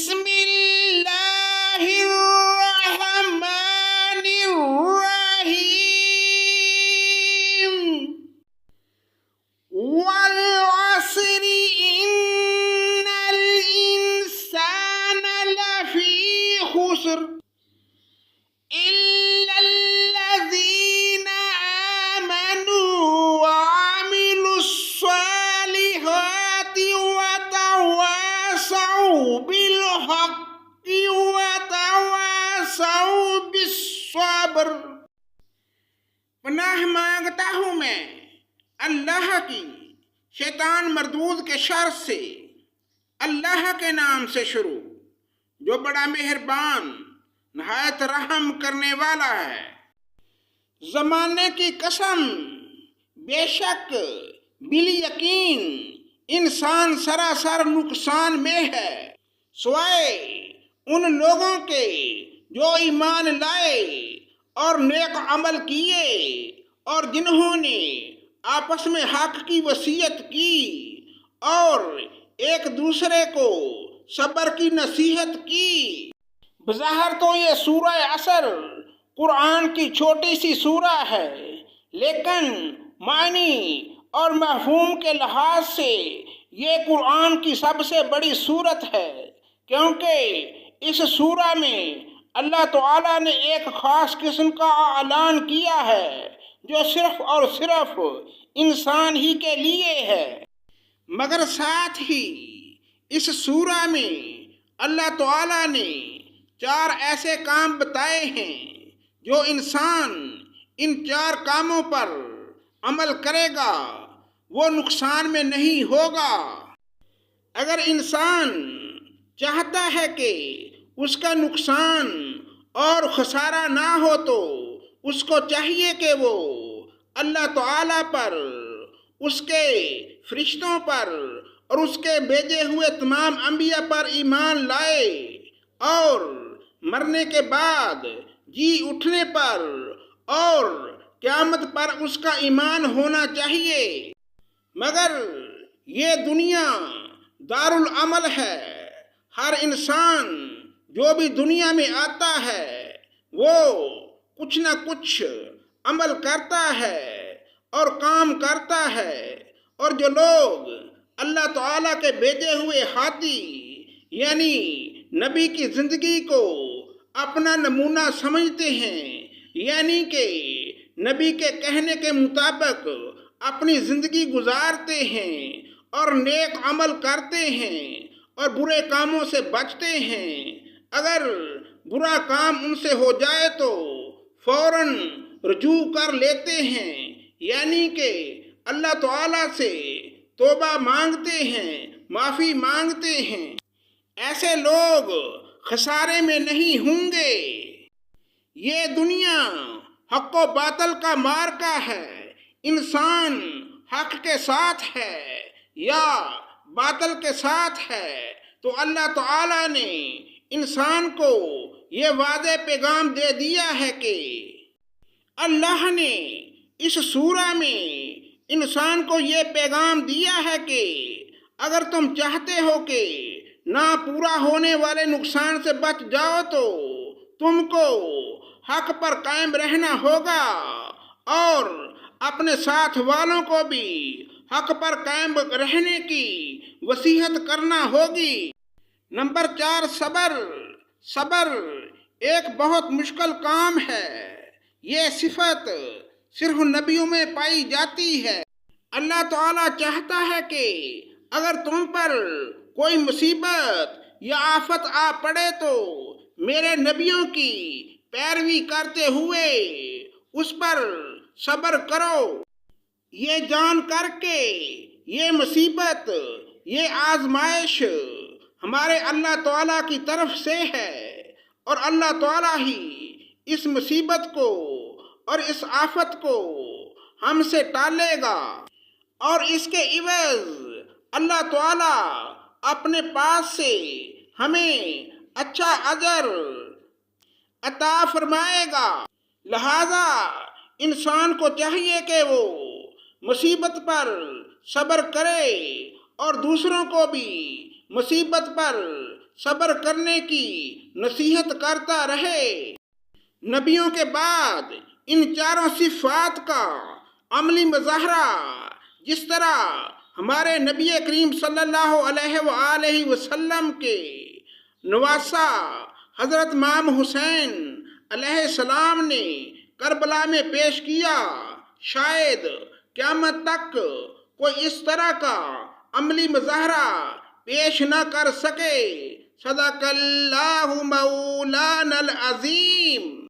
بسم اللہ الرحمن الرحیم والعصر ان الانسان لفی خسر الا الذین آمنوا وعملوا الصالحات وتواصوا بالحق وتواصوا بالصبر۔ پناہ مانگتا ہوں میں اللہ کی شیطان مردود کے شر سے، اللہ کے نام سے شروع جو بڑا مہربان نہایت رحم کرنے والا ہے۔ زمانے کی قسم، بے شک بالیقین انسان سراسر نقصان میں ہے، سوائے ان لوگوں کے جو ایمان لائے اور نیک عمل کیے اور جنہوں نے آپس میں حق کی وصیت کی اور ایک دوسرے کو صبر کی نصیحت کی۔ بظاہر تو یہ سورہ عصر قرآن کی چھوٹی سی سورہ ہے، لیکن معنی اور مفہوم کے لحاظ سے یہ قرآن کی سب سے بڑی سورت ہے، کیونکہ اس سورہ میں اللہ تعالیٰ نے ایک خاص قسم کا اعلان کیا ہے جو صرف اور صرف انسان ہی کے لیے ہے۔ مگر ساتھ ہی اس سورہ میں اللہ تعالیٰ نے 4 ایسے کام بتائے ہیں جو انسان ان 4 کاموں پر عمل کرے گا وہ نقصان میں نہیں ہوگا۔ اگر انسان چاہتا ہے کہ اس کا نقصان اور خسارہ نہ ہو تو اس کو چاہیے کہ وہ اللہ تعالیٰ پر، اس کے فرشتوں پر اور اس کے بھیجے ہوئے تمام انبیاء پر ایمان لائے اور مرنے کے بعد جی اٹھنے پر اور قیامت پر اس کا ایمان ہونا چاہیے۔ مگر یہ دنیا دارالعمل ہے، ہر انسان جو بھی دنیا میں آتا ہے وہ کچھ نہ کچھ عمل کرتا ہے اور کام کرتا ہے، اور جو لوگ اللہ تعالیٰ کے بھیجے ہوئے ہادی یعنی نبی کی زندگی کو اپنا نمونہ سمجھتے ہیں، یعنی کہ نبی کے کہنے کے مطابق اپنی زندگی گزارتے ہیں اور نیک عمل کرتے ہیں اور برے کاموں سے بچتے ہیں، اگر برا کام ان سے ہو جائے تو فوراً رجوع کر لیتے ہیں، یعنی کہ اللہ تعالیٰ سے توبہ مانگتے ہیں، معافی مانگتے ہیں، ایسے لوگ خسارے میں نہیں ہوں گے۔ یہ دنیا حق و باطل کا معرکہ ہے، انسان حق کے ساتھ ہے یا باطل کے ساتھ ہے، تو اللہ تعالیٰ نے انسان کو یہ واضح پیغام دے دیا ہے کہ اللہ نے اس سورہ میں انسان کو یہ پیغام دیا ہے کہ اگر تم چاہتے ہو کہ نہ پورا ہونے والے نقصان سے بچ جاؤ تو تم کو حق پر قائم رہنا ہوگا اور اپنے ساتھ والوں کو بھی حق پر قائم رہنے کی وصیت کرنا ہوگی۔ نمبر 4، صبر۔ صبر ایک بہت مشکل کام ہے، یہ صفت صرف نبیوں میں پائی جاتی ہے۔ اللہ تعالیٰ چاہتا ہے کہ اگر تم پر کوئی مصیبت یا آفت آ پڑے تو میرے نبیوں کی پیروی کرتے ہوئے اس پر صبر کرو، یہ جان کر کے یہ مصیبت، یہ آزمائش ہمارے اللہ تعالیٰ کی طرف سے ہے اور اللہ تعالیٰ ہی اس مصیبت کو اور اس آفت کو ہم سے ٹالے گا، اور اس کے عوض اللہ تعالیٰ اپنے پاس سے ہمیں اچھا اجر عطا فرمائے گا۔ لہذا انسان کو چاہیے کہ وہ مصیبت پر صبر کرے اور دوسروں کو بھی مصیبت پر صبر کرنے کی نصیحت کرتا رہے۔ نبیوں کے بعد ان چاروں صفات کا عملی مظاہرہ جس طرح ہمارے نبی کریم صلی اللہ علیہ وآلہ وسلم کے نواسہ حضرت امام حسین علیہ السلام نے کربلا میں پیش کیا، شاید قیامت تک کوئی اس طرح کا عملی مظاہرہ پیش نہ کر سکے۔ صدق اللہ مولانا العظیم۔